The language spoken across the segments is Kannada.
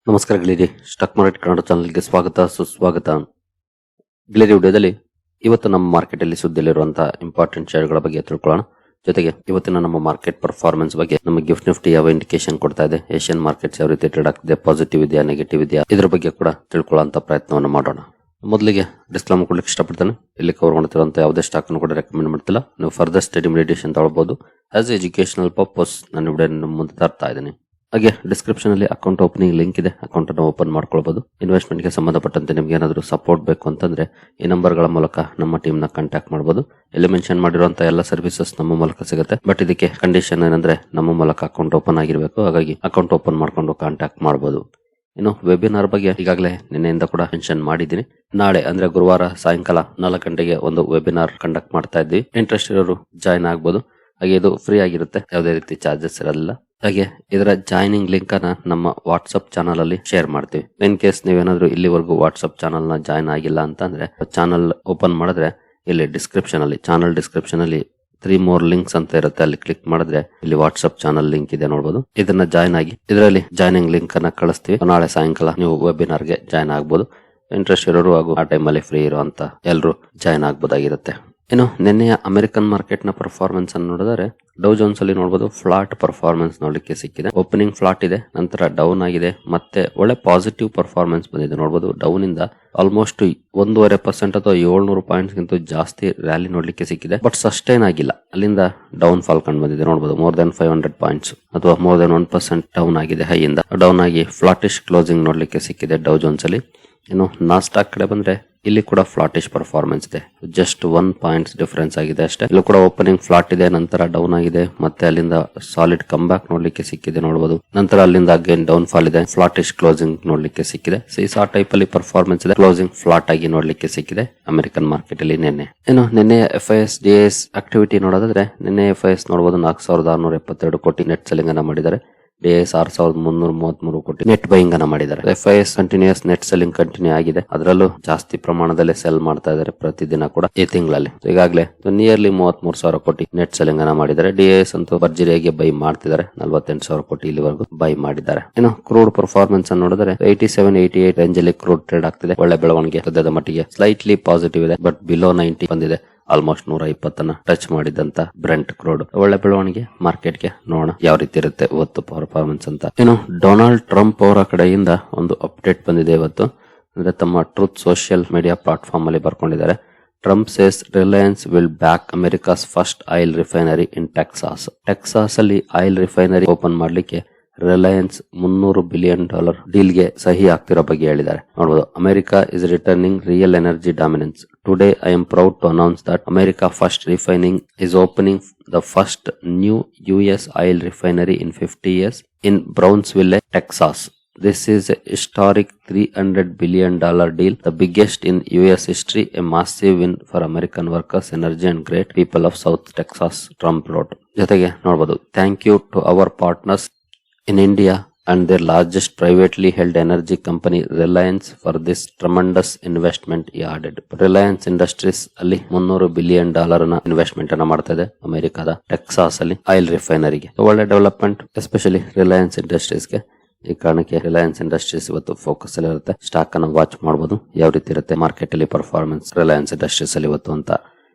ನಮಸ್ಕಾರ ಗೆಳೆಯರಿ, ಸ್ಟಾಕ್ ಮಾರ್ಕೆಟ್ ಕನ್ನಡ ಚಾನಲ್ಗೆ ಸ್ವಾಗತ ಸುಸ್ವಾಗತ. ಗೆಳೆಯರಿ, ವಿಡಿಯೋದಲ್ಲಿ ಇವತ್ತು ನಮ್ಮ ಮಾರ್ಕೆಟ್ ಅಲ್ಲಿ ಸುದ್ದಿಯಲ್ಲಿರುವಂತಹ ಇಂಪಾರ್ಟೆಂಟ್ ಶೇರ್ಗಳ ಬಗ್ಗೆ ತಿಳ್ಕೊಳ್ಳೋಣ. ಜೊತೆಗೆ ಇವತ್ತಿನ ನಮ್ಮ ಮಾರ್ಕೆಟ್ ಪರ್ಫಾರ್ಮೆನ್ಸ್ ಬಗ್ಗೆ ನಮ್ಮ ಗಿಫ್ಟ್ ನಿಫ್ಟಿ ಯಾವ ಇಂಡಿಕೇಶನ್ ಕೊಡ್ತಾ ಇದೆ, ಏಷ್ಯನ್ ಮಾರ್ಕೆಟ್ಸ್ ಯಾವ ರೀತಿ ಟ್ರೇಡ್ ಆಗ್ತಿದೆ, ಪಾಸಿಟಿವ್ ಇದೆಯಾ ನೆಗೆಟಿವ್ ಇದೆಯಾ, ಇದ್ರ ಬಗ್ಗೆ ಕೂಡ ತಿಳ್ಕೊಳ್ಳುವಂತ ಪ್ರಯತ್ನವನ್ನು ಮಾಡೋಣ. ಮೊದಲಿಗೆ ಡಿಸ್ಕ್ಲೇಮರ್ ಕೊಡ್ಲಿಕ್ಕೆ ಇಷ್ಟಪಡ್ತೇನೆ. ಇಲ್ಲಿ ಕವರ್ ಮಾಡ್ತಿರುವಂತ ಯಾವುದೇ ಸ್ಟಾಕ್ ಅನ್ನು ಕೂಡ ರೆಕಮೆಂಡ್ ಮಾಡ್ತಿಲ್ಲ. ನೀವು ಫರ್ದರ್ ಸ್ಟಡಿ ಮೆಡಿಟೇಷನ್ ತಗೊಳ್ಬಹುದು. ಆಸ್ ಎಜುಕೇಶನಲ್ ಪರ್ಪಸ್ ನಾನು ವಿಡಿಯೋ ನಿಮ್ಮ ಮುಂದೆ ತರ್ತಾ ಇದ್ದೀನಿ. ಹಾಗೆ ಡಿಸ್ಕ್ರಿಪ್ಷನ್ ಅಲ್ಲಿ ಅಕೌಂಟ್ ಓಪನಿಂಗ್ ಲಿಂಕ್ ಇದೆ, ಅಕೌಂಟ್ ಅನ್ನು ಓಪನ್ ಮಾಡ್ಕೊಳ್ಬಹುದು. ಇನ್ವೆಸ್ಟ್ಮೆಂಟ್ ಗೆ ಸಂಬಂಧಪಟ್ಟಂತೆ ನಿಮ್ಗೆ ಏನಾದರೂ ಸಪೋರ್ಟ್ ಬೇಕು ಅಂತಂದ್ರೆ ಈ ನಂಬರ್ ಗಳ ಮೂಲಕ ನಮ್ಮ ಟೀಮ್ ನ ಕಾಂಟ್ಯಾಕ್ಟ್ ಮಾಡಬಹುದು. ಇಲ್ಲಿ ಮೆನ್ಷನ್ ಮಾಡಿರುವಂತಹ ಎಲ್ಲ ಸರ್ವಿಸಸ್ ನಮ್ಮ ಮೂಲಕ ಸಿಗುತ್ತೆ. ಬಟ್ ಇದಕ್ಕೆ ಕಂಡೀಷನ್ ಏನಂದ್ರೆ ನಮ್ಮ ಮೂಲಕ ಅಕೌಂಟ್ ಓಪನ್ ಆಗಿರಬೇಕು. ಹಾಗಾಗಿ ಅಕೌಂಟ್ ಓಪನ್ ಮಾಡ್ಕೊಂಡು ಕಾಂಟ್ಯಾಕ್ಟ್ ಮಾಡಬಹುದು. ಇನ್ನು ವೆಬಿನಾರ್ ಬಗ್ಗೆ ಈಗಾಗಲೇ ನಿನ್ನೆಯಿಂದ ಕೂಡ ಮೆನ್ಷನ್ ಮಾಡಿದ್ದೀನಿ. ನಾಳೆ ಅಂದ್ರೆ ಗುರುವಾರ ಸಾಯಂಕಾಲ 4 ಗಂಟೆಗೆ ಒಂದು ವೆಬಿನಾರ್ ಕಂಡಕ್ಟ್ ಮಾಡ್ತಾ ಇದ್ವಿ. ಇಂಟ್ರೆಸ್ಟ್ ಇರೋರು ಜಾಯ್ನ್ ಆಗ್ಬೋದು. ಹಾಗೆ ಇದು ಫ್ರೀ ಆಗಿರುತ್ತೆ, ಯಾವುದೇ ರೀತಿ ಚಾರ್ಜಸ್ ಇರಲ್ಲ. ಹಾಗೆ ಇದರ ಜಾಯ್ನಿಂಗ್ ಲಿಂಕ್ ಅನ್ನ ನಮ್ಮ ವಾಟ್ಸ್ಆಪ್ ಚಾನಲ್ ಅಲ್ಲಿ ಶೇರ್ ಮಾಡ್ತೀವಿ. ಇನ್ ಕೇಸ್ ನೀವೇನಾದ್ರೂ ಇಲ್ಲಿವರೆಗೂ ವಾಟ್ಸ್ಆಪ್ ಚಾನಲ್ ನ ಜಾಯ್ನ್ ಆಗಿಲ್ಲ ಅಂತಂದ್ರೆ ಚಾನಲ್ ಓಪನ್ ಮಾಡಿದ್ರೆ ಇಲ್ಲಿ ಚಾನಲ್ ಡಿಸ್ಕ್ರಿಪ್ಷನ್ ಅಲ್ಲಿ 3 more ಲಿಂಕ್ಸ್ ಅಂತ ಇರುತ್ತೆ. ಅಲ್ಲಿ ಕ್ಲಿಕ್ ಮಾಡಿದ್ರೆ ಇಲ್ಲಿ ವಾಟ್ಸ್ಆಪ್ ಚಾನಲ್ ಲಿಂಕ್ ಇದೆ, ನೋಡಬಹುದು. ಇದನ್ನ ಜಾಯ್ನ್ ಆಗಿ ಇದರಲ್ಲಿ ಜಾಯ್ನಿಂಗ್ ಲಿಂಕ್ ಅನ್ನ ಕಳಿಸ್ತೀವಿ. ನಾಳೆ ಸಾಯಂಕಾಲ ನೀವು ವೆಬಿನಾರ್ ಗೆ ಜಾಯ್ನ್ ಆಗ್ಬೋದು. ಇಂಟ್ರೆಸ್ಟ್ ಇರೋರು ಹಾಗೂ ಆ ಟೈಮ್ ಅಲ್ಲಿ ಫ್ರೀ ಇರುವಂತ ಎಲ್ಲರೂ ಜಾಯ್ನ್ ಆಗ್ಬೋದಾಗಿರುತ್ತೆ. ಇನ್ನು ನಿನ್ನೆಯ ಅಮೆರಿಕನ್ ಮಾರ್ಕೆಟ್ ನ ಪರ್ಫಾರ್ಮೆನ್ಸ್ ಅನ್ನು ನೋಡಿದರೆ ಡೌ ಜೋನ್ಸ್ ಅಲ್ಲಿ ನೋಡಬಹುದು ಫ್ಲಾಟ್ ಪರ್ಫಾರ್ಮೆನ್ಸ್ ನೋಡ್ಲಿಕ್ಕೆ ಸಿಕ್ಕಿದೆ. ಓಪನಿಂಗ್ ಫ್ಲಾಟ್ ಇದೆ, ನಂತರ ಡೌನ್ ಆಗಿದೆ, ಮತ್ತೆ ಒಳ್ಳೆ ಪಾಸಿಟಿವ್ ಪರ್ಫಾರ್ಮೆನ್ಸ್ ಬಂದಿದೆ. ನೋಡಬಹುದು ಡೌನ್ ಇಂದ ಆಲ್ಮೋಸ್ಟ್ 1.5% ಅಥವಾ 700 ಪಾಯಿಂಟ್ಸ್ ಗಿಂತ ಜಾಸ್ತಿ ರ್ಯಾಲಿ ನೋಡ್ಲಿಕ್ಕೆ ಸಿಕ್ಕಿದೆ. ಬಟ್ ಸಸ್ಟೈನ್ ಆಗಿಲ್ಲ, ಅಲ್ಲಿಂದ ಡೌನ್ ಫಾಲ್ ಕಂಡು ಬಂದಿದೆ. ನೋಡಬಹುದು ಮೋರ್ ದನ್ 500 ಪಾಯಿಂಟ್ಸ್ ಅಥವಾ ಮೋರ್ ದನ್ 1% ಡೌನ್ ಆಗಿದೆ. ಹೈ ಇಂದ ಡೌನ್ ಆಗಿ ಫ್ಲಾಟಿಶ್ ಕ್ಲೋಸಿಂಗ್ ನೋಡ್ಲಿಕ್ಕೆ ಸಿಕ್ಕಿದೆ ಡೌ ಜೋನ್ಸ್ ಅಲ್ಲಿ. ಇನ್ನು ನಾಸ್ಟಾಕ್ ಕಡೆ ಬಂದ್ರೆ ಇಲ್ಲಿ ಕೂಡ ಫ್ಲಾಟಿಶ್ ಪರ್ಫಾರ್ಮೆನ್ಸ್ ಇದೆ, ಜಸ್ಟ್ 1 ಪಾಯಿಂಟ್ಸ್ ಡಿಫರೆನ್ಸ್ ಆಗಿದೆ ಅಷ್ಟೇ. ಇಲ್ಲಿ ಕೂಡ ಓಪನಿಂಗ್ ಫ್ಲಾಟ್ ಇದೆ, ನಂತರ ಡೌನ್ ಆಗಿದೆ, ಮತ್ತೆ ಅಲ್ಲಿಂದ ಸಾಲಿಡ್ ಕಮ್ ಬ್ಯಾಕ್ ನೋಡ್ಲಿಕ್ಕೆ ಸಿಕ್ಕಿದೆ. ನೋಡಬಹುದು ನಂತರ ಅಲ್ಲಿಂದ ಅಗೇನ್ ಡೌನ್ ಫಾಲ್ ಇದೆ, ಫ್ಲಾಟಿಶ್ ಕ್ಲೋಸಿಂಗ್ ನೋಡ್ಲಿಕ್ಕೆ ಸಿಕ್ಕಿದೆ. ಸೀಸಾ ಟೈಪ್ ಅಲ್ಲಿ ಪರ್ಫಾರ್ಮೆನ್ಸ್ ಇದೆ, ಕ್ಲೋಸಿಂಗ್ ಫ್ಲಾಟ್ ಆಗಿ ನೋಡ್ಲಿಕ್ಕೆ ಸಿಕ್ಕಿದೆ ಅಮೆರಿಕನ್ ಮಾರ್ಕೆಟ್ ಅಲ್ಲಿ ನಿನ್ನೆ. ಇನ್ನು ನಿನ್ನೆ FIS DIS ಆಕ್ಟಿವಿಟಿ ನೋಡೋದಾದ್ರೆ ನಿನ್ನೆ FIS ನೋಡಬಹುದು 4672 ಕೋಟಿ ನೆಟ್ ಸೆಲ್ಲಿಂಗ್ ಅನ್ನ ಮಾಡಿದ್ದಾರೆ. DIS 6333 ಕೋಟಿ ನೆಟ್ ಬೈಯಿಂಗ್ ಅನ್ನ ಮಾಡಿದ್ದಾರೆ. FIS continues net selling continue ಆಗಿದೆ, ಅದರಲ್ಲೂ ಜಾಸ್ತಿ ಪ್ರಮಾಣದಲ್ಲಿ ಸೆಲ್ ಮಾಡ್ತಾ ಇದ್ದಾರೆ ಪ್ರತಿದಿನ ಕೂಡ ಈ ತಿಂಗಳಲ್ಲಿ. ಈಗಾಗಲೇ ನಿಯರ್ಲಿ 33,000 ಕೋಟಿ ನೆಟ್ ಸೆಲ್ಲಿಂಗ್ ಅನ್ನ ಮಾಡಿದ್ದಾರೆ. DIS ಅಂತೂ ಭರ್ಜರಿಯಾಗಿ ಬೈ ಮಾಡ್ತಿದ್ದಾರೆ, 48,000 ಕೋಟಿ ಇಲ್ಲಿವರೆಗೂ ಬೈ ಮಾಡಿದ್ದಾರೆ. ಇನ್ನು ಕ್ರೂಡ್ ಪರ್ಫಾರ್ಮೆನ್ಸ್ ಅನ್ನು ನೋಡಿದ್ರೆ 87-88 ರೇಂಜ್ ಅಲ್ಲಿ ಕ್ರೂಡ್ ಟ್ರೇಡ್ ಆಗ್ತಿದೆ. ಒಳ್ಳೆ ಬೆಳವಣಿಗೆ ಸದ್ಯದ ಮಟ್ಟಿಗೆ ಸ್ಲೈಟ್ಲಿ ಪಾಸಿಟಿವ್ ಇದೆ, ಬಟ್ ಬಿಲೋ 90 ಬಂದಿದೆ. ಆಲ್ಮೋಸ್ಟ್ 120 ಟಚ್ ಮಾಡಿದಂತ ಬ್ರೆಂಟ್ ಕ್ರೂಡ್. ಒಳ್ಳೆ ಬೆಳವಣಿಗೆ ಮಾರ್ಕೆಟ್ಗೆ. ನೋಡೋಣ ಯಾವ ರೀತಿ ಇರುತ್ತೆ ಇವತ್ತು ಪರ್ಫಾರ್ಮೆನ್ಸ್ ಅಂತ. ಇನ್ನು ಡೊನಾಲ್ಡ್ ಟ್ರಂಪ್ ಅವರ ಕಡೆಯಿಂದ ಒಂದು ಅಪ್ಡೇಟ್ ಬಂದಿದೆ ಇವತ್ತು. ಅಂದ್ರೆ ತಮ್ಮ ಟ್ರೂತ್ ಸೋಷಿಯಲ್ ಮೀಡಿಯಾ ಪ್ಲಾಟ್ಫಾರ್ಮ್ ಅಲ್ಲಿ ಬರ್ಕೊಂಡಿದ್ದಾರೆ. Trump says Reliance will back America's first oil refinery in Texas. Texas ಅಲ್ಲಿ ಆಯಿಲ್ ರಿಫೈನರಿ ಓಪನ್ ಮಾಡ್ಲಿಕ್ಕೆ ರಿಲಯನ್ಸ್ $300 ಬಿಲಿಯನ್ ಡೀಲ್ ಗೆ ಸಹಿ ಆಗ್ತಿರೋ ಬಗ್ಗೆ ಹೇಳಿದ್ದಾರೆ. ನೋಡಬಹುದು, America is returning real energy dominance. Today I am proud to announce that America first refining is opening the first new US oil refinery in 50 years in Brownsville, Texas. This is a historic $300 billion deal, the biggest in US history, a massive win for American workers, energy and great people of South Texas, Trump wrote. ಜೊತೆಗೆ ನೋಡಬಹುದು, thank you to our partners in India and their largest privately held energy company Reliance for this tremendous investment, he added. Reliance Industries ಅಲ್ಲಿ $300 ಬಿಲಿಯನ್ ನ ಇನ್ವೆಸ್ಟ್ಮೆಂಟ್ ಅನ್ನ ಮಾಡ್ತಾ ಇದೆ ಅಮೆರಿಕದ ಟೆಕ್ಸಾಸ್ ಅಲ್ಲಿ ಆಯಿಲ್ ರಿಫೈನರಿಗೆ. ಒಳ್ಳೆ ಡೆವಲಪ್ಮೆಂಟ್ ಎಸ್ಪೆಷಲಿ ರಿಲಯನ್ಸ್ ಇಂಡಸ್ಟ್ರೀಸ್ ಗೆ. ಈ ಕಾರಣಕ್ಕೆ ರಿಲಯನ್ಸ್ ಇಂಡಸ್ಟ್ರೀಸ್ ಇವತ್ತು ಫೋಕಸ್ ಅಲ್ಲಿ ಇರುತ್ತೆ. ಸ್ಟಾಕ್ ಅನ್ನು ವಾಚ್ ಮಾಡಬಹುದು ಯಾವ ರೀತಿ ಇರುತ್ತೆ ಮಾರ್ಕೆಟ್ ಅಲ್ಲಿ ಪರ್ಫಾರ್ಮೆನ್ಸ್ ರಿಲಯನ್ಸ್ ಇಂಡಸ್ಟ್ರೀಸ್ ಅಲ್ಲಿ ಇವತ್ತು ಅಂತ.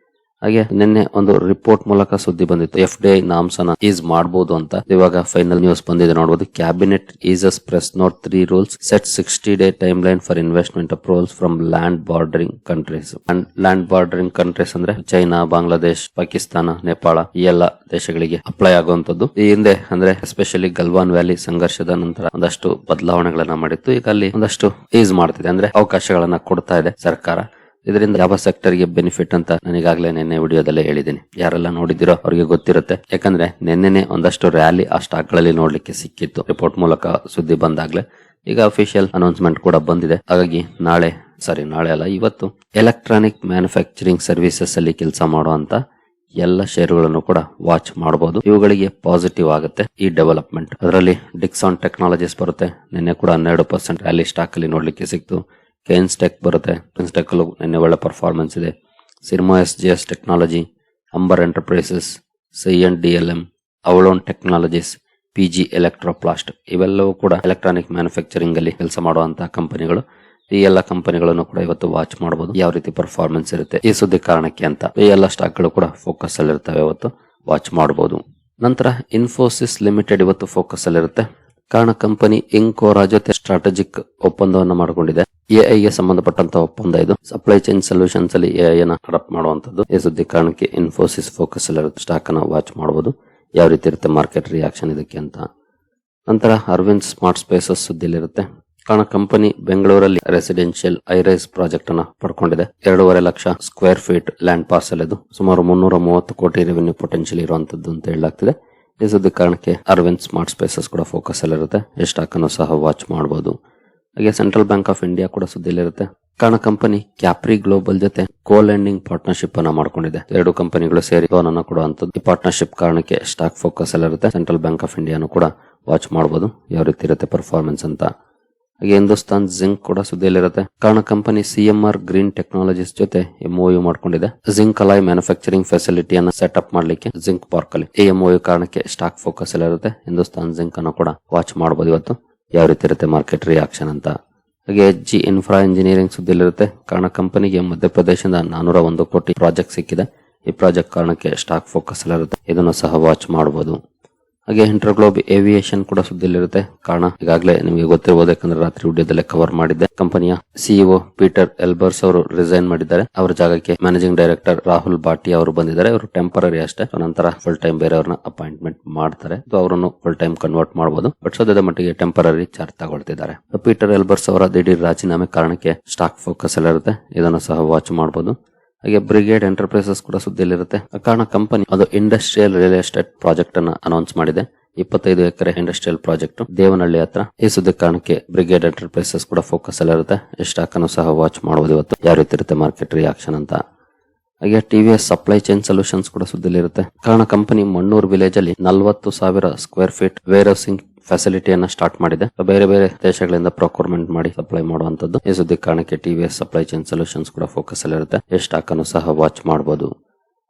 ಹಾಗೆ ನಿನ್ನೆ ಒಂದು ರಿಪೋರ್ಟ್ ಮೂಲಕ ಸುದ್ದಿ ಬಂದಿತ್ತು, FDI ನಾರ್ಮ್ಸ್ ಅನ್ನ ಈಸ್ ಮಾಡಬಹುದು ಅಂತ. ಇವಾಗ ಫೈನಲ್ ನ್ಯೂಸ್ ಬಂದಿದೆ ನೋಡಬಹುದು. Cabinet eases press note 3 rules set 60-day time line for investment approvals from land bordering countries. Land bordering countries ಅಂದ್ರೆ ಚೈನಾ, ಬಾಂಗ್ಲಾದೇಶ್, ಪಾಕಿಸ್ತಾನ, ನೇಪಾಳ ಈ ಎಲ್ಲ ದೇಶಗಳಿಗೆ ಅಪ್ಲೈ ಆಗುವಂತದ್ದು. ಈ ಹಿಂದೆ ಅಂದ್ರೆ ಎಸ್ಪೆಷಲಿ ಗಲ್ವಾನ್ ವ್ಯಾಲಿ ಸಂಘರ್ಷದ ನಂತರ ಒಂದಷ್ಟು ಬದಲಾವಣೆಗಳನ್ನ ಮಾಡಿತ್ತು. ಈಗ ಅಲ್ಲಿ ಒಂದಷ್ಟು ಈಸ್ ಮಾಡ್ತಿದೆ, ಅಂದ್ರೆ ಅವಕಾಶಗಳನ್ನ ಕೊಡ್ತಾ ಇದೆ ಸರ್ಕಾರ. ಇದರಿಂದ ಯಾವ ಸೆಕ್ಟರ್ ಗೆ ಬೆನಿಫಿಟ್ ಅಂತ ನನಗಾಗ್ಲೇ ನಿನ್ನೆ ವಿಡಿಯೋದಲ್ಲೇ ಹೇಳಿದ್ದೀನಿ. ಯಾರೆಲ್ಲ ನೋಡಿದಿರೋ ಅವ್ರಿಗೆ ಗೊತ್ತಿರುತ್ತೆ. ಯಾಕಂದ್ರೆ ನಿನ್ನೆನೆ ಒಂದಷ್ಟು ರ್ಯಾಲಿ ಆ ಸ್ಟಾಕ್ ಗಳಲ್ಲಿ ನೋಡ್ಲಿಕ್ಕೆ ಸಿಕ್ಕಿತ್ತು ರಿಪೋರ್ಟ್ ಮೂಲಕ ಸುದ್ದಿ ಬಂದಾಗ್ಲೇ. ಈಗ ಅಫಿಷಿಯಲ್ ಅನೌನ್ಸ್ಮೆಂಟ್ ಕೂಡ ಬಂದಿದೆ. ಹಾಗಾಗಿ ನಾಳೆ ಅಲ್ಲ, ಇವತ್ತು ಎಲೆಕ್ಟ್ರಾನಿಕ್ ಮ್ಯಾನುಫ್ಯಾಕ್ಚರಿಂಗ್ ಸರ್ವಿಸಸ್ ಅಲ್ಲಿ ಕೆಲಸ ಮಾಡುವಂತ ಎಲ್ಲ ಷೇರುಗಳನ್ನು ಕೂಡ ವಾಚ್ ಮಾಡಬಹುದು. ಇವುಗಳಿಗೆ ಪಾಸಿಟಿವ್ ಆಗುತ್ತೆ ಈ ಡೆವಲಪ್ಮೆಂಟ್. ಅದರಲ್ಲಿ ಡಿಕ್ಸಾನ್ ಟೆಕ್ನಾಲಜೀಸ್ ಬರುತ್ತೆ. ನಿನ್ನೆ ಕೂಡ 12% ರ್ಯಾಲಿ ಸ್ಟಾಕ್ ಅಲ್ಲಿ ನೋಡ್ಲಿಕ್ಕೆ ಸಿಕ್ತು. ಕೈನ್ಸ್ ಟೆಕ್ ಬರುತ್ತೆ. ಕೈನ್ಸ್ ಟೆಕ್ ಅಲ್ಲೂ ನಿನ್ನೆ ಒಳ್ಳೆ ಪರ್ಫಾರ್ಮೆನ್ಸ್ ಇದೆ. Syrma SGS technology, Amber enterprises, CNDLM, Avalon technologies PG Electroplast ಇವೆಲ್ಲವೂ ಕೂಡ ಎಲೆಕ್ಟ್ರಾನಿಕ್ ಮ್ಯಾನುಫ್ಯಾಕ್ಚರಿಂಗ್ ಅಲ್ಲಿ ಕೆಲಸ ಮಾಡುವಂತಹ ಕಂಪನಿಗಳು. ಈ ಎಲ್ಲ ಕಂಪನಿಗಳನ್ನು ಕೂಡ ಇವತ್ತು ವಾಚ್ ಮಾಡಬಹುದು, ಯಾವ ರೀತಿ ಪರ್ಫಾರ್ಮೆನ್ಸ್ ಇರುತ್ತೆ ಈ ಸುದ್ದಿ ಕಾರಣಕ್ಕೆ ಅಂತ. ಈ ಎಲ್ಲ ಸ್ಟಾಕ್ ಗಳು ಕೂಡ ಫೋಕಸ್ ಅಲ್ಲಿ ಇರ್ತವೆ, ಇವತ್ತು ವಾಚ್ ಮಾಡಬಹುದು. ನಂತರ ಇನ್ಫೋಸಿಸ್ ಲಿಮಿಟೆಡ್ ಇವತ್ತು ಫೋಕಸ್ ಅಲ್ಲಿ ಇರುತ್ತೆ. ಕಾರಣ ಕಂಪನಿ ಇಂಕೋರಾ ಜೊತೆ ಸ್ಟ್ರಾಟಜಿಕ್ ಒಪ್ಪಂದವನ್ನು ಮಾಡಿಕೊಂಡಿದೆ. AI ಗೆ ಸಂಬಂಧಪಟ್ಟಂತ ಒಪ್ಪಂದ ಇದು. ಸಪ್ಲೈ ಚೈನ್ ಸೊಲ್ಯೂಷನ್ಸ್ ಅಲ್ಲಿ AI ಅನ್ನ ಅಡಾಪ್ಟ್ ಮಾಡುವಂತದ್ದು. ಈ ಸುದ್ದಿ ಕಾರಣಕ್ಕೆ ಇನ್ಫೋಸಿಸ್ ಫೋಕಸ್ ಅಲ್ಲಿ ಇರುತ್ತೆ. ಸ್ಟಾಕ್ ಅನ್ನ ವಾಚ್ ಮಾಡಬಹುದು, ಯಾವ ರೀತಿ ಇರುತ್ತೆ ಮಾರ್ಕೆಟ್ ರಿಯಾಕ್ಷನ್ ಇದಕ್ಕೆ ಅಂತ. ನಂತರ ಅರವಿಂದ್ ಸ್ಮಾರ್ಟ್ ಸ್ಪೇಸಸ್ ಸುದ್ದಿಲಿರುತ್ತೆ. ಕಾರಣ ಕಂಪನಿ ಬೆಂಗಳೂರಲ್ಲಿ ರೆಸಿಡೆನ್ಷಿಯಲ್ ಐರೈಸ್ ಪ್ರಾಜೆಕ್ಟ್ ಅನ್ನ ಪಡ್ಕೊಂಡಿದೆ. 2.5 lakh square feet land parcel ಇದು. ಸುಮಾರು 330 ಕೋಟಿ ರೆವೆನ್ಯೂ ಪೊಟೆನ್ಶಿಯಲ್ ಇರುವಂತದ್ದು ಅಂತ ಹೇಳಲಾಗ್ತಿದೆ. ಈ ಸುದ್ದಿ ಕಾರಣಕ್ಕೆ ಅರವಿಂದ್ ಸ್ಮಾರ್ಟ್ ಸ್ಪೇಸಸ್ ಕೂಡ ಫೋಕಸ್ ಅಲ್ಲಿರುತ್ತೆ. ಈ ಸ್ಟಾಕ್ ಅನ್ನು ಸಹ ವಾಚ್ ಮಾಡಬಹುದು. ಹಾಗೆ ಸೆಂಟ್ರಲ್ ಬ್ಯಾಂಕ್ ಆಫ್ ಇಂಡಿಯಾ ಕೂಡ ಸುದ್ದಿಲಿರುತ್ತೆ. ಕಾರಣ ಕಂಪನಿ ಕ್ಯಾಪ್ರಿ ಗ್ಲೋಬಲ್ ಜೊತೆ ಕೋ ಲೆಂಡಿಂಗ್ ಪಾರ್ಟ್ನರ್ಶಿಪ್ ಅನ್ನ ಮಾಡ್ಕೊಂಡಿದೆ. 2 ಕಂಪನಿಗಳು ಸೇರಿ ಲೋನ್ ಅನ್ನು ಕೊಡುವಂತದ್ದು. ಈ ಪಾರ್ಟ್ನರ್ಶಿಪ್ ಕಾರಣಕ್ಕೆ ಸ್ಟಾಕ್ ಫೋಕಸ್ ಅಲ್ಲಿರುತ್ತೆ. ಸೆಂಟ್ರಲ್ ಬ್ಯಾಂಕ್ ಆಫ್ ಇಂಡಿಯಾನು ಕೂಡ ವಾಚ್ ಮಾಡಬಹುದು, ಯಾವ ರೀತಿ ಇರುತ್ತೆ ಪರ್ಫಾರ್ಮೆನ್ಸ್ ಅಂತ. ಹಾಗೆ ಹಿಂದೂಸ್ತಾನ್ ಜಿಂಕ್ ಕೂಡ ಸುದ್ದಿಯಲ್ಲಿರುತ್ತೆ. ಕಾರಣ ಕಂಪನಿ CMR ಗ್ರೀನ್ ಟೆಕ್ನಾಲಜೀಸ್ ಜೊತೆ MOU ಮಾಡ್ಕೊಂಡಿದೆ. ಜಿಂಕ್ ಅಲಾಯ್ ಮ್ಯಾನುಫ್ಯಾಕ್ಚರಿಂಗ್ ಫೆಸಿಲಿಟಿಯನ್ನು ಸೆಟ್ ಅಪ್ ಮಾಡ್ಲಿಕ್ಕೆ ಜಿಂಕ್ ಪಾರ್ಕ್ ಅಲ್ಲಿ. ಈ MOU ಕಾರಣಕ್ಕೆ ಸ್ಟಾಕ್ ಫೋಕಸ್ ಅಲ್ಲಿರುತ್ತೆ. ಹಿಂದೂಸ್ತಾನ್ ಜಿಂಕ್ ಅನ್ನು ಕೂಡ ವಾಚ್ ಮಾಡಬಹುದು ಇವತ್ತು, ಯಾವ ರೀತಿ ಇರುತ್ತೆ ಮಾರ್ಕೆಟ್ ರಿಯಾಕ್ಷನ್ ಅಂತ. ಹಾಗೆ HG ಇನ್ಫ್ರಾ ಇಂಜಿನಿಯರಿಂಗ್ ಸುದ್ದಿಯಲ್ಲಿರುತ್ತೆ. ಕಾರಣ ಕಂಪನಿಗೆ ಮಧ್ಯಪ್ರದೇಶದ 401 ಕೋಟಿ ಪ್ರಾಜೆಕ್ಟ್ ಸಿಕ್ಕಿದೆ. ಈ ಪ್ರಾಜೆಕ್ಟ್ ಕಾರಣಕ್ಕೆ ಸ್ಟಾಕ್ ಫೋಕಸ್ ಅಲ್ಲಿರುತ್ತೆ. ಇದನ್ನು ಸಹ ವಾಚ್ ಮಾಡಬಹುದು. ಹಾಗೆ ಇಂಟರ್ಗ್ಲೋಬ್ ಏವಿಯೇಷನ್ ಕೂಡ ಸುದ್ದಿಯಲ್ಲಿರುತ್ತೆ. ಕಾರಣ ಈಗಾಗಲೇ ನಿಮಗೆ ಗೊತ್ತಿರಬಹುದು, ಯಾಕಂದ್ರೆ ರಾತ್ರಿ ವಿಡಿಯೋದಲ್ಲೇ ಕವರ್ ಮಾಡಿದ್ದೆ. ಕಂಪನಿಯ CEO ಪೀಟರ್ ಎಲ್ಬರ್ಸ್ ಅವರು ರಿಸೈನ್ ಮಾಡಿದ್ದಾರೆ. ಅವರ ಜಾಗಕ್ಕೆ ಮ್ಯಾನೇಜಿಂಗ್ ಡೈರೆಕ್ಟರ್ ರಾಹುಲ್ ಭಾಟಿಯಾ ಅವರು ಬಂದಿದ್ದಾರೆ. ಅವರು ಟೆಂಪರರಿ ಅಷ್ಟೇ, ನಂತರ ಫುಲ್ ಟೈಮ್ ಬೇರೆಯವ್ರನ್ನ ಅಪಾಯಿಂಟ್ಮೆಂಟ್ ಮಾಡ್ತಾರೆ. ಅವರನ್ನು ಫುಲ್ ಟೈಮ್ ಕನ್ವರ್ಟ್ ಮಾಡಬಹುದು. ಬಟ್ ಸದ್ಯದ ಮಟ್ಟಿಗೆ ಟೆಂಪರರಿ ಚಾರ್ಜ್ ತಗೊಳ್ತಿದ್ದಾರೆ. ಪೀಟರ್ ಎಲ್ಬರ್ಸ್ ಅವರ ದಿಢೀರ್ ರಾಜೀನಾಮೆ ಕಾರಣಕ್ಕೆ ಸ್ಟಾಕ್ ಫೋಕಸ್ ಅಲ್ಲಿರುತ್ತೆ. ಇದನ್ನು ಸಹ ವಾಚ್ ಮಾಡಬಹುದು. ಹಾಗೆ ಬ್ರಿಗೇಡ್ ಎಂಟರ್ಪ್ರೈಸಸ್ ಕೂಡ ಸುದ್ದಿಯಲ್ಲಿರುತ್ತೆ. ಕಾರಣ ಕಂಪನಿ ಅದು ಇಂಡಸ್ಟ್ರಿಯಲ್ ರಿಯಲ್ ಎಸ್ಟೇಟ್ ಪ್ರಾಜೆಕ್ಟ್ ಅನ್ನ ಅನೌನ್ಸ್ ಮಾಡಿದೆ. 25 ಎಕರೆ ಇಂಡಸ್ಟ್ರಿಯಲ್ ಪ್ರಾಜೆಕ್ಟ್ ದೇವನಹಳ್ಳಿ ಹತ್ರ. ಈ ಸುದ್ದಿ ಕಾರಣಕ್ಕೆ ಬ್ರಿಗೇಡ್ ಎಂಟರ್ಪ್ರೈಸಸ್ ಕೂಡ ಫೋಕಸ್ ಅಲ್ಲಿರುತ್ತೆ. ಈ ಸ್ಟಾಕ್ ಅನ್ನು ಸಹ ವಾಚ್ ಮಾಡಬಹುದು ಇವತ್ತು, ಯಾವ ರೀತಿ ಇರುತ್ತೆ ಮಾರ್ಕೆಟ್ ರಿಯಾಕ್ಷನ್ ಅಂತ. ಹಾಗೆ TVS ಸಪ್ಲೈ ಚೈನ್ ಸೊಲ್ಯೂಷನ್ಸ್ ಕೂಡ ಸುದ್ದಿಯಲ್ಲಿರುತ್ತೆ. ಕಾರಣ ಕಂಪನಿ ಮಣ್ಣೂರು ವಿಲೇಜ್ ಅಲ್ಲಿ 40,000 ಸ್ಕ್ವೇರ್ ಫೀಟ್ ವೇರ್ ಹೌಸಿಂಗ್ ಫೆಸಿಲಿಟಿಯನ್ನ ಸ್ಟಾರ್ಟ್ ಮಾಡಿದೆ. ಬೇರೆ ಬೇರೆ ದೇಶಗಳಿಂದ ಪ್ರೊಕ್ಯೂರ್ಮೆಂಟ್ ಮಾಡಿ ಸಪ್ಲೈ ಮಾಡುವಂತದ್ದು. ಈ ಸುದ್ದಿ ಕಾರಣಕ್ಕೆ TVS ಸಪ್ಲೈ ಚೈನ್ ಸೊಲ್ಯೂಷನ್ಸ್ ಕೂಡ ಫೋಕಸ್ ಅಲ್ಲಿರುತ್ತೆ. ಈ ಸ್ಟಾಕ್ ಅನ್ನು ಸಹ ವಾಚ್ ಮಾಡಬಹುದು.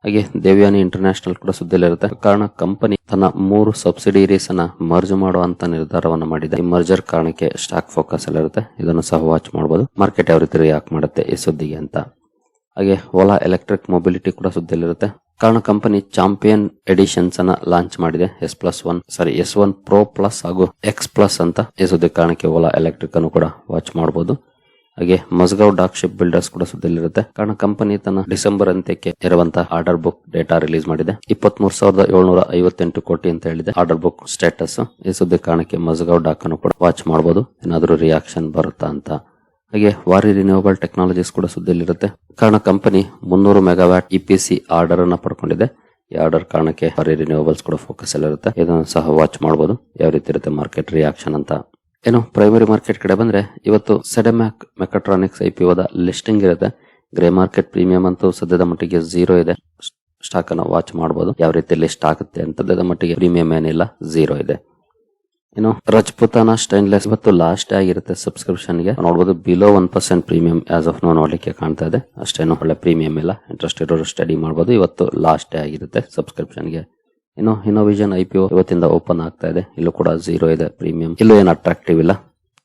ಹಾಗೆ ದೇವ್ಯಾನಿ ಇಂಟರ್ನ್ಯಾಷನಲ್ ಕೂಡ ಸುದ್ದಿಯಲ್ಲಿರುತ್ತೆ. ಕಾರಣ ಕಂಪನಿ ತನ್ನ 3 ಸಬ್ಸಿಡಿಯರೀಸ್ ಅನ್ನ ಮರ್ಜ್ ಮಾಡುವಂತ ನಿರ್ಧಾರವನ್ನು ಮಾಡಿದೆ. ಈ ಮರ್ಜರ್ ಕಾರಣಕ್ಕೆ ಸ್ಟಾಕ್ ಫೋಕಸ್ ಅಲ್ಲಿರುತ್ತೆ. ಇದನ್ನು ಸಹ ವಾಚ್ ಮಾಡಬಹುದು, ಮಾರ್ಕೆಟ್ ಯಾವ ರೀತಿ ರಿಯಾಕ್ಟ್ ಮಾಡುತ್ತೆ ಈ ಸುದ್ದಿಗೆ ಅಂತ. ಹಾಗೆ ಓಲಾ ಎಲೆಕ್ಟ್ರಿಕ್ ಮೊಬಿಲಿಟಿ ಕೂಡ ಸುದ್ದಿಯಲ್ಲಿರುತ್ತೆ. ಕಾರಣ ಕಂಪನಿ ಚಾಂಪಿಯನ್ ಎಡಿಷನ್ಸ್ ಅನ್ನ ಲಾಂಚ್ ಮಾಡಿದೆ. S1 Pro Plus ಹಾಗೂ X+ ಅಂತ. ಈ ಸುದ್ದಿ ಕಾರಣಕ್ಕೆ ಓಲಾ ಎಲೆಕ್ಟ್ರಿಕ್ ಅನ್ನು ಕೂಡ ವಾಚ್ ಮಾಡಬಹುದು. ಹಾಗೆ ಮಸ್ಗಾವ್ ಡಾಕ್ ಶಿಪ್ ಬಿಲ್ಡರ್ಸ್ ಕೂಡ ಸುದ್ದಿಯಲ್ಲಿರುತ್ತೆ. ಕಾರಣ ಕಂಪನಿ ತನ್ನ ಡಿಸೆಂಬರ್ ಅಂತ್ಯಕ್ಕೆ ಇರುವಂತಹ ಆರ್ಡರ್ ಬುಕ್ ಡೇಟಾ ರಿಲೀಸ್ ಮಾಡಿದೆ. 23,758 ಕೋಟಿ ಅಂತ ಹೇಳಿದೆ ಆರ್ಡರ್ ಬುಕ್ ಸ್ಟೇಟಸ್. ಈ ಸುದ್ದಿ ಕಾರಣಕ್ಕೆ ಮಸ್ಗಾವ್ ಡಾಕ್ ಅನ್ನು ಕೂಡ ವಾಚ್ ಮಾಡಬಹುದು, ಏನಾದರೂ ರಿಯಾಕ್ಷನ್ ಬರುತ್ತಾ ಅಂತ. ಹಾಗೆ ವಾರಿ ರಿನ್ಯೂವಬಲ್ ಟೆಕ್ನಾಲಜೀಸ್ ಕೂಡ ಸುದ್ದಿಯಲ್ಲಿರುತ್ತೆ. ಕಾರಣ ಕಂಪನಿ 300 ಮೆಗಾವ್ಯಾಟ್ EPC ಆರ್ಡರ್ ಅನ್ನ ಪಡ್ಕೊಂಡಿದೆ. ಈ ಆರ್ಡರ್ ಕಾರಣಕ್ಕೆ ವಾರಿ ರಿನ್ಯೂವಬಲ್ಸ್ ಕೂಡ ಫೋಕಸ್ ಅಲ್ಲಿರುತ್ತೆ. ಇದನ್ನು ಸಹ ವಾಚ್ ಮಾಡಬಹುದು, ಯಾವ ರೀತಿ ಇರುತ್ತೆ ಮಾರ್ಕೆಟ್ ರಿಯಾಕ್ಷನ್ ಅಂತ. ಏನು ಪ್ರೈಮರಿ ಮಾರ್ಕೆಟ್ ಕಡೆ ಬಂದ್ರೆ ಇವತ್ತು ಸೆಡೆಮ್ಯಾಕ್ ಮೆಕಾಟ್ರಾನಿಕ್ಸ್ IPOದ ಲಿಸ್ಟಿಂಗ್ ಇರುತ್ತೆ. ಗ್ರೇ ಮಾರ್ಕೆಟ್ ಪ್ರೀಮಿಯಂ ಅಂತೂ ಸದ್ಯದ ಮಟ್ಟಿಗೆ 0 ಇದೆ. ಸ್ಟಾಕ್ ಅನ್ನ ವಾಚ್ ಮಾಡಬಹುದು, ಯಾವ ರೀತಿ ಲಿಸ್ಟ್ ಆಗುತ್ತೆ ಅಂತ. ಸದ್ಯದ ಮಟ್ಟಿಗೆ ಪ್ರೀಮಿಯಂ ಏನಿಲ್ಲ, 0 ಇದೆ. ಇನ್ನು ರಜಪೂತಾನ ಸ್ಟೈನ್ಲೆಸ್ ಇವತ್ತು ಲಾಸ್ಟ್ ಆಗಿರುತ್ತೆ ಸಬ್ಸ್ಕ್ರಿಪ್ಷನ್ ಗೆ. ನೋಡಬಹುದು below 1% premium as of now ನೋಡ್ಲಿಕ್ಕೆ ಕಾಣ್ತಾ ಇದೆ. ಅಷ್ಟೇನು ಒಳ್ಳೆ ಪ್ರೀಮಿಯಂ ಇಲ್ಲ. ಇಂಟ್ರೆಸ್ಟ್ ಇರೋರು ಸ್ಟಡಿ ಮಾಡಬಹುದು. ಇವತ್ತು ಲಾಸ್ಟ್ ಆಗಿರುತ್ತೆ ಸಬ್ಸ್ಕ್ರಿಪ್ಷನ್ ಗೆ. ಇನ್ನು ಇನ್ನೋವಿಷನ್ IPO ಇವತ್ತಿಂದ ಓಪನ್ ಆಗ್ತಾ ಇದೆ. ಇಲ್ಲೂ ಕೂಡ 0 ಇದೆ ಪ್ರೀಮಿಯಂ. ಇಲ್ಲೂ ಏನು ಅಟ್ರಾಕ್ಟಿವ್ ಇಲ್ಲ.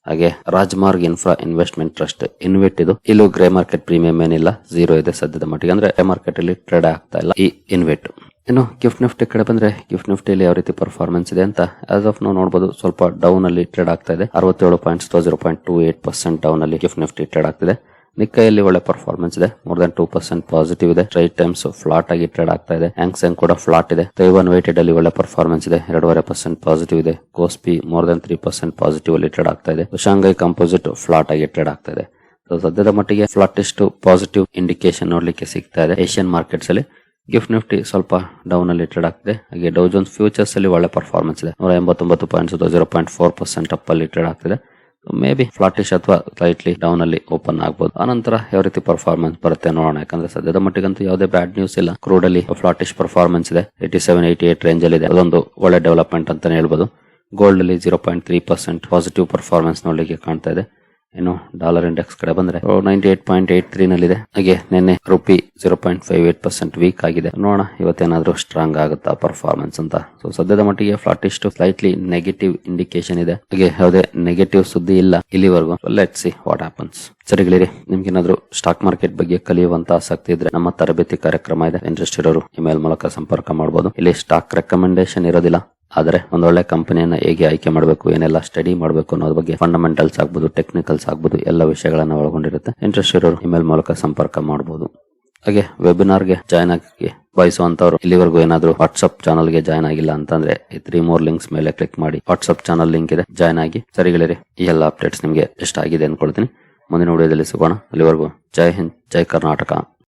ಹಾಗೆ ರಾಜ್ಮಾರ್ಗ್ ಇನ್ಫ್ರಾ ಇನ್ವೆಸ್ಟ್ಮೆಂಟ್ ಟ್ರಸ್ಟ್ ಇನ್ವೆಟ್ ಇದು. ಇಲ್ಲೂ ಗ್ರೇ ಮಾರ್ಕೆಟ್ ಪ್ರೀಮಿಯಂ ಏನಿಲ್ಲ, 0 ಇದೆ ಸದ್ಯದ ಮಟ್ಟಿಗೆ. ಅಂದ್ರೆ ಗ್ರೇ ಮಾರ್ಕೆಟ್ ಅಲ್ಲಿ ಟ್ರೇಡ್ ಆಗ್ತಾ ಇಲ್ಲ ಈ ಇನ್ವೆಟ್. ಇನ್ನು ಗಿಫ್ಟ್ ನಿಫ್ಟಿ ಕಡೆ ಬಂದ್ರೆ ಗಿಫ್ಟ್ ನಿಫ್ಟಿಯಲ್ಲಿ ಯಾವ ರೀತಿ ಪರ್ಫಾರ್ಮೆನ್ಸ್ ಇದೆ ಅಂತ ಆಸ್ ಆಫ್ ನಾವು ನೋಡಬಹುದು. ಸ್ವಲ್ಪ ಡೌನ್ ಅಲ್ಲಿ ಟ್ರೇಡ್ ಆಗ್ತಾ ಇದೆ. 67 ಪಾಯಿಂಟ್ಸ್ 0.28% ಡೌನ್ ಅಲ್ಲಿ ಗಿಫ್ಟ್ ನಿಫ್ಟಿ ಟ್ರೇಡ್ ಆಗ್ತಿದೆ. ನಿಕ್ಕೈಯಲ್ಲಿ ಒಳ್ಳೆ ಪರ್ಫಾರ್ಮೆನ್ಸ್ ಇದೆ, more than 2% ಪಾಸಿಟಿವ್ ಇದೆ. ಟ್ರೈಡ್ ಟೈಮ್ಸ್ ಫ್ಲಾಟ್ ಆಗಿ ಟ್ರೇಡ್ ಆಗ್ತಾ ಇದೆ. ಹ್ಯಾಂಗ್ಸೆಂಗ್ ಕೂಡ ಫ್ಲಾಟ್ ಇದೆ. ತೈವಾನ್ ವೇಟೆಡ್ ಅಲ್ಲಿ ಒಳ್ಳೆ ಪರ್ಫಾರ್ಮೆನ್ಸ್ ಇದೆ, 2.5% ಪಾಸಿಟಿವ್ ಇದೆ. ಕೋಸ್ಪಿ more than 3% ಪಾಸಿಟಿವ್ ಅಲ್ಲಿ ಟ್ರೇಡ್ ಆಗ್ತಾ ಇದೆ. ಶಾಂಘೈ ಕಂಪೋಸಿಟ್ ಫ್ಲಾಟ್ ಆಗಿ ಟ್ರೇಡ್ ಆಗ್ತಾ ಇದೆ. ಸದ್ಯದ ಮಟ್ಟಿಗೆ ಫ್ಲಾಟಿಸ್ಟ್ ಪಾಸಿಟಿವ್ ಇಂಡಿಕೇಶನ್ ನೋಡ್ಲಿಕ್ಕೆ ಸಿಗ್ತಾ ಇದೆ ಏಷ್ಯನ್ ಮಾರ್ಕೆಟ್ಸ್ ಅಲ್ಲಿ. ಗಿಫ್ಟ್ ನಿಫ್ಟಿ ಸ್ವಲ್ಪ ಡೌನ್ ಅಲ್ಲಿ ಟ್ರೇಡ್ ಆಗ್ತಿದೆ. ಹಾಗೆ ಡೌ ಜೋನ್ಸ್ ಫ್ಯೂಚರ್ಸ್ ಅಲ್ಲಿ ಒಳ್ಳೆ ಪರ್ಫಾರ್ಮೆನ್ಸ್ ಇದೆ, 189 ಪಾಯಿಂಟ್ಸ್ 0.4% ಅಪ್ ಅಲ್ಲಿ ಟ್ರೇಡ್ ಆಗ್ತಿದೆ. ಮೇ ಬಿ ಫ್ಲಾಟಿಶ್ ಅಥವಾ ಸ್ಲೈಟ್ಲಿ ಡೌನ್ ಅಲ್ಲಿ ಓಪನ್ ಆಗಬಹುದು. ಆನಂತರ ಯಾವ ರೀತಿ ಪರ್ಫಾರ್ಮೆನ್ಸ್ ಬರುತ್ತೆ ನೋಡೋಣ. ಯಾಕಂದ್ರೆ ಸದ್ಯದ ಮಟ್ಟಿಗಂತೂ ಯಾವುದೇ ಬ್ಯಾಡ್ ನ್ಯೂಸ್ ಇಲ್ಲ. ಕ್ರೂಡ್ ಅಲ್ಲಿ ಫ್ಲಾಟಿಶ್ ಪರ್ಫಾರ್ಮೆನ್ಸ್ ಇದೆ, 87-88 ರೇಂಜ್ ಅಲ್ಲಿ ಇದೆ. ಅದೊಂದು ಒಳ್ಳೆ ಡೆವಲಪ್ಮೆಂಟ್ ಅಂತಾನೆ ಹೇಳ್ಬೋದು. ಗೋಲ್ಡ್ ಅಲ್ಲಿ 0.3% ಪಾಸಿಟಿವ್ ಪರ್ಫಾರ್ಮೆನ್ಸ್ ನೋಡ್ಲಿಕ್ಕೆ ಕಾಣ್ತಾ ಇದೆ. ಇನ್ನು ಡಾಲರ್ ಇಂಡೆಕ್ಸ್ ಕಡೆ ಬಂದ್ರೆ 98.83 ನಲ್ಲಿದೆ. ಹಾಗೆ ನಿನ್ನೆ ರುಪಿ 0.58% ವೀಕ್ ಆಗಿದೆ. ನೋಡೋಣ ಇವತ್ತೇನಾದ್ರೂ ಸ್ಟ್ರಾಂಗ್ ಆಗುತ್ತಾ ಪರ್ಫಾರ್ಮೆನ್ಸ್ ಅಂತ. ಸೊ ಸದ್ಯದ ಮಟ್ಟಿಗೆ flattish to slightly negative indication ಇದೆ. ಹಾಗೆ ಯಾವುದೇ ನೆಗೆಟಿವ್ ಸುದ್ದಿ ಇಲ್ಲ ಇಲ್ಲಿವರೆಗೂ. Let's see what happens. ಸರಿ ಗೆಳೆಯರೆ, ನಿಮ್ಗೇನಾದ್ರೂ ಸ್ಟಾಕ್ ಮಾರ್ಕೆಟ್ ಬಗ್ಗೆ ಕಲಿಯುವಂತ ಆಸಕ್ತಿ ಇದ್ರೆ ನಮ್ಮ ತರಬೇತಿ ಕಾರ್ಯಕ್ರಮ ಇದೆ. ಇಂಟ್ರೆಸ್ಟ್ ಇರೋರು ಇಮೇಲ್ ಮೂಲಕ ಸಂಪರ್ಕ ಮಾಡಬಹುದು. ಇಲ್ಲಿ ಸ್ಟಾಕ್ ರೆಕಮೆಂಡೇಶನ್ ಇರೋದಿಲ್ಲ, ಆದರೆ ಒಂದೊಳ್ಳೆ ಕಂಪನಿಯನ್ನ ಹೇಗೆ ಆಯ್ಕೆ ಮಾಡಬೇಕು, ಏನೆಲ್ಲ ಸ್ಟಡಿ ಮಾಡಬೇಕು ಅನ್ನೋದ್ರ ಬಗ್ಗೆ ಫಂಡಮೆಂಟಲ್ಸ್ ಆಗ್ಬೋದು, ಟೆಕ್ನಿಕಲ್ಸ್ ಆಗ್ಬೋದು, ಎಲ್ಲ ವಿಷಯಗಳನ್ನ ಒಳಗೊಂಡಿರುತ್ತೆ. ಇಂಟ್ರೆಸ್ಟ್ ಇರೋರು ಇಮೇಲ್ ಮೂಲಕ ಸಂಪರ್ಕ ಮಾಡಬಹುದು. ಹಾಗೆ ವೆಬಿನಾರ್ಗೆ ಜಾಯ್ನ್ ಆಗಿ ಬಯಸುವಂತವ್ರು ಇಲ್ಲಿವರೆಗೂ ಏನಾದ್ರೂ ವಾಟ್ಸ್ಆಪ್ ಚಾನಲ್ಗೆ ಜಾಯ್ನ್ ಆಗಿಲ್ಲ ಅಂತಂದ್ರೆ ಈ 3 more ಲಿಂಕ್ಸ್ ಮೇಲೆ ಕ್ಲಿಕ್ ಮಾಡಿ ವಾಟ್ಸ್ಆಪ್ ಚಾನಲ್ ಲಿಂಕ್ ಇದೆ, ಜಾಯ್ನ್ ಆಗಿ. ಸರಿ ಗೆಳೆಯರೆ, ಈ ಎಲ್ಲ ಅಪ್ಡೇಟ್ಸ್ ನಿಮ್ಗೆ ಇಷ್ಟ ಆಗಿದೆ ಅನ್ಕೊಳ್ತೀನಿ. ಮುಂದಿನ ವಿಡಿಯೋದಲ್ಲಿ ಸಿಗೋಣ. ಅಲ್ಲಿವರೆಗೂ ಜೈ ಹಿಂದ್, ಜೈ ಕರ್ನಾಟಕ.